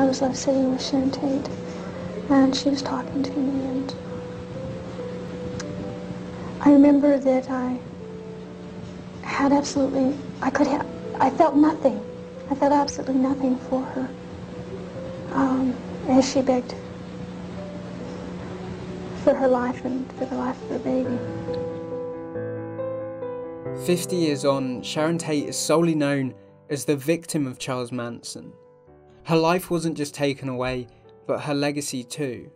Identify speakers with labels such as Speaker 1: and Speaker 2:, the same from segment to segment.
Speaker 1: was sitting with Sharon Tate, and she was talking to me, and I remember that I had absolutely, I felt nothing. I felt absolutely nothing for her as she begged for her life and for the life of her baby.
Speaker 2: 50 years on, Sharon Tate is solely known as the victim of Charles Manson. Her life wasn't just taken away, but her legacy too.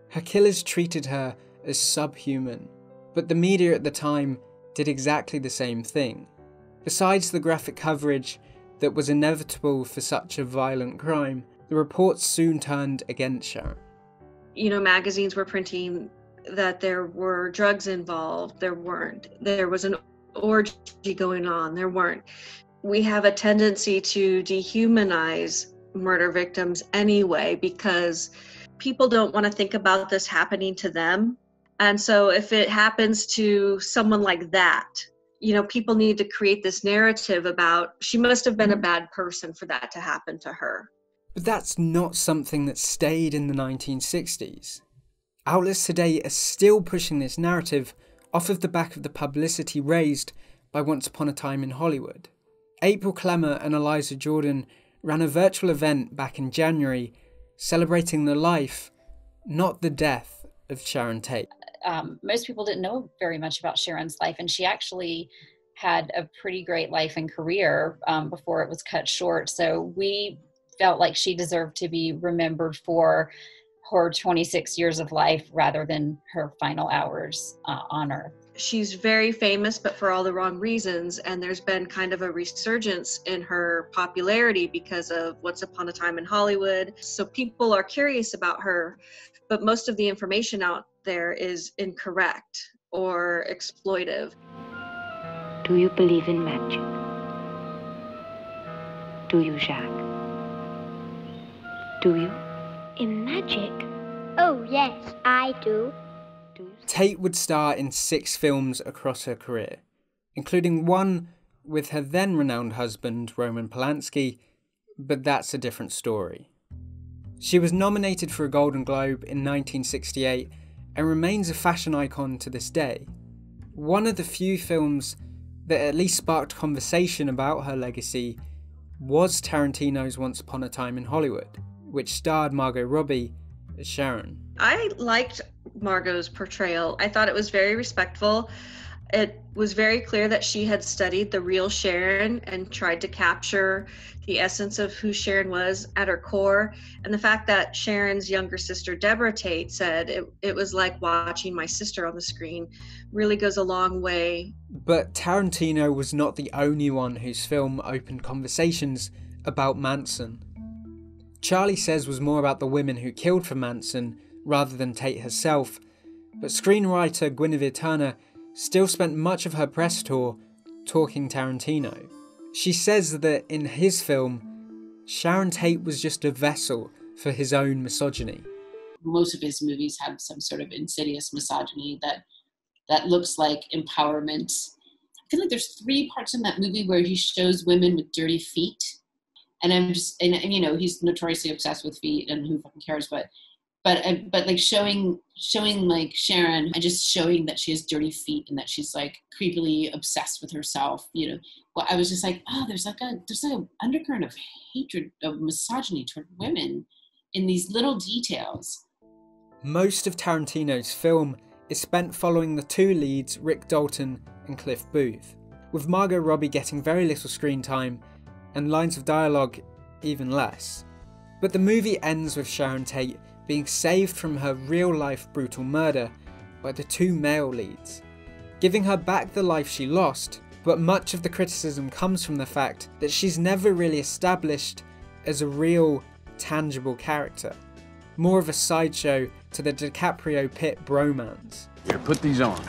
Speaker 2: Her killers treated her as subhuman, but the media at the time did exactly the same thing. Besides the graphic coverage that was inevitable for such a violent crime, the reports soon turned against Sharon.
Speaker 3: You know, magazines were printing that there were drugs involved. There weren't. There was an orgy going on. There weren't. We have a tendency to dehumanize murder victims anyway because people don't want to think about this happening to them. And so if it happens to someone like that, you know, people need to create this narrative about she must have been a bad person for that to happen to her.
Speaker 2: But that's not something that stayed in the 1960s. Outlets today are still pushing this narrative off of the back of the publicity raised by Once Upon a Time in Hollywood. April Clemmer and Eliza Jordan ran a virtual event back in January celebrating the life, not the death, of Sharon Tate.
Speaker 4: Most people didn't know very much about Sharon's life, and she actually had a pretty great life and career before it was cut short. So we felt like she deserved to be remembered for her 26 years of life rather than her final hours on Earth.
Speaker 3: She's very famous, but for all the wrong reasons. And there's been kind of a resurgence in her popularity because of Once Upon a Time in Hollywood. So people are curious about her, but most of the information out there is incorrect or exploitive.
Speaker 5: Do you believe in magic? Do you, Jacques? Do you?
Speaker 6: In magic? Oh, yes, I do.
Speaker 2: Tate would star in 6 films across her career, including one with her then renowned husband, Roman Polanski, but that's a different story. She was nominated for a Golden Globe in 1968 and remains a fashion icon to this day. One of the few films that at least sparked conversation about her legacy was Tarantino's Once Upon a Time in Hollywood, which starred Margot Robbie as Sharon.
Speaker 3: I liked Margot's portrayal. I thought it was very respectful. It was very clear that she had studied the real Sharon and tried to capture the essence of who Sharon was at her core. And the fact that Sharon's younger sister, Deborah Tate, said it was like watching my sister on the screen really goes a long way.
Speaker 2: But Tarantino was not the only one whose film opened conversations about Manson. Charlie Says was more about the women who killed for Manson rather than Tate herself, but screenwriter Guinevere Turner still spent much of her press tour talking Tarantino. She says that in his film, Sharon Tate was just a vessel for his own misogyny.
Speaker 7: Most of his movies have some sort of insidious misogyny that looks like empowerment. I feel like there's 3 parts in that movie where he shows women with dirty feet. And and you know, he's notoriously obsessed with feet, and who fucking cares, but like showing like Sharon and just showing that she has dirty feet and that she's like creepily obsessed with herself, you know. Well, I was just like, oh, there's like an undercurrent of hatred, of misogyny toward women in these little details.
Speaker 2: Most of Tarantino's film is spent following the 2 leads, Rick Dalton and Cliff Booth, with Margot Robbie getting very little screen time and lines of dialogue even less. But the movie ends with Sharon Tate being saved from her real-life brutal murder by the 2 male leads, giving her back the life she lost, but much of the criticism comes from the fact that she's never really established as a real, tangible character, more of a sideshow to the DiCaprio-Pitt bromance.
Speaker 8: Here, put these on.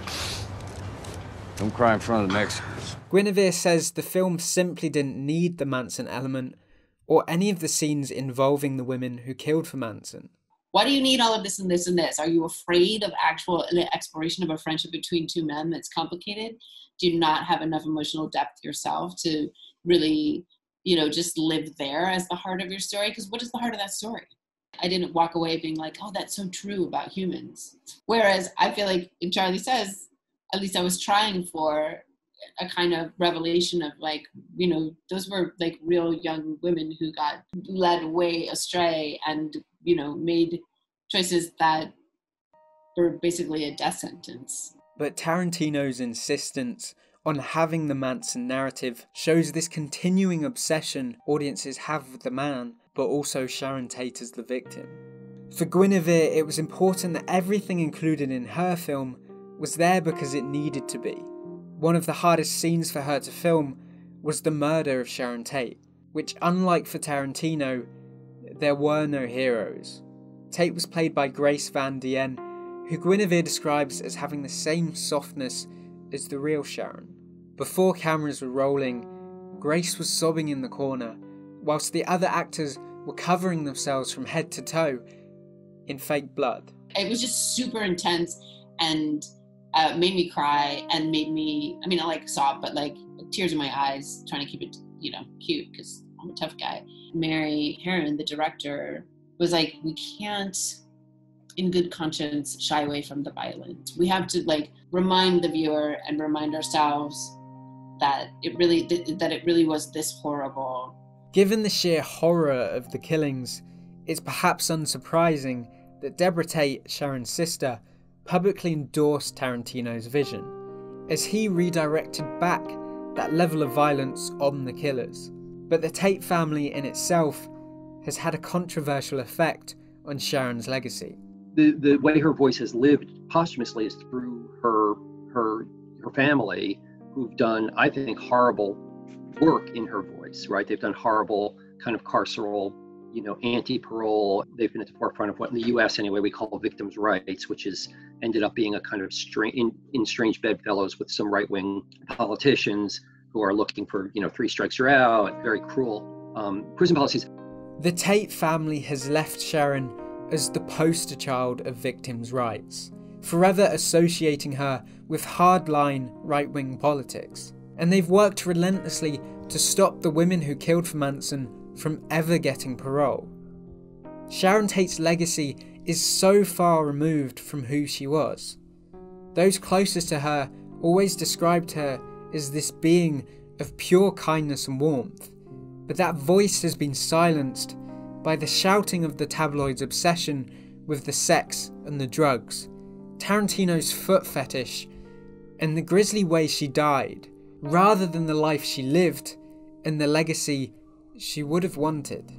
Speaker 8: Don't cry in front of the Mexicans.
Speaker 2: Guinevere says the film simply didn't need the Manson element or any of the scenes involving the women who killed for Manson.
Speaker 7: Why do you need all of this and this and this? Are you afraid of actual exploration of a friendship between 2 men that's complicated? Do you not have enough emotional depth yourself to really just live there as the heart of your story. Because what is the heart of that story? I didn't walk away being like, oh, that's so true about humans. Whereas I feel like in Charlie Says, at least I was trying for a kind of revelation of like, those were like real young women who got led away astray and, made choices that were basically a death sentence.
Speaker 2: But Tarantino's insistence on having the Manson narrative shows this continuing obsession audiences have with the man, but also Sharon Tate as the victim. For Guinevere, it was important that everything included in her film was there because it needed to be. One of the hardest scenes for her to film was the murder of Sharon Tate, which, unlike for Tarantino, there were no heroes. Tate was played by Grace Van Dien, who Guinevere describes as having the same softness as the real Sharon. Before cameras were rolling, Grace was sobbing in the corner, whilst the other actors were covering themselves from head to toe in fake blood.
Speaker 7: It was just super intense and made me cry and made me, I like sob, but like tears in my eyes, trying to keep it, cute because I'm a tough guy. Mary Herron, the director, was like, we can't, in good conscience, shy away from the violence. We have to like remind the viewer and remind ourselves that it really was this horrible.
Speaker 2: Given the sheer horror of the killings, it's perhaps unsurprising that Deborah Tate, Sharon's sister, publicly endorsed Tarantino's vision, as he redirected back that level of violence on the killers. But the Tate family in itself has had a controversial effect on Sharon's legacy.
Speaker 9: The way her voice has lived posthumously is through her family, who've done, I think, horrible work in her voice, right? They've done horrible kind of carceral, anti-parole. They've been at the forefront of what in the US anyway we call victims' rights, which is ended up being a kind of strange bedfellows with some right-wing politicians who are looking for, 3 strikes you're out, very cruel prison policies.
Speaker 2: The Tate family has left Sharon as the poster child of victims' rights, forever associating her with hardline right-wing politics. And they've worked relentlessly to stop the women who killed for Manson from ever getting parole. Sharon Tate's legacy is so far removed from who she was. Those closest to her always described her as this being of pure kindness and warmth, but that voice has been silenced by the shouting of the tabloid's obsession with the sex and the drugs, Tarantino's foot fetish, and the grisly way she died, rather than the life she lived and the legacy she would have wanted.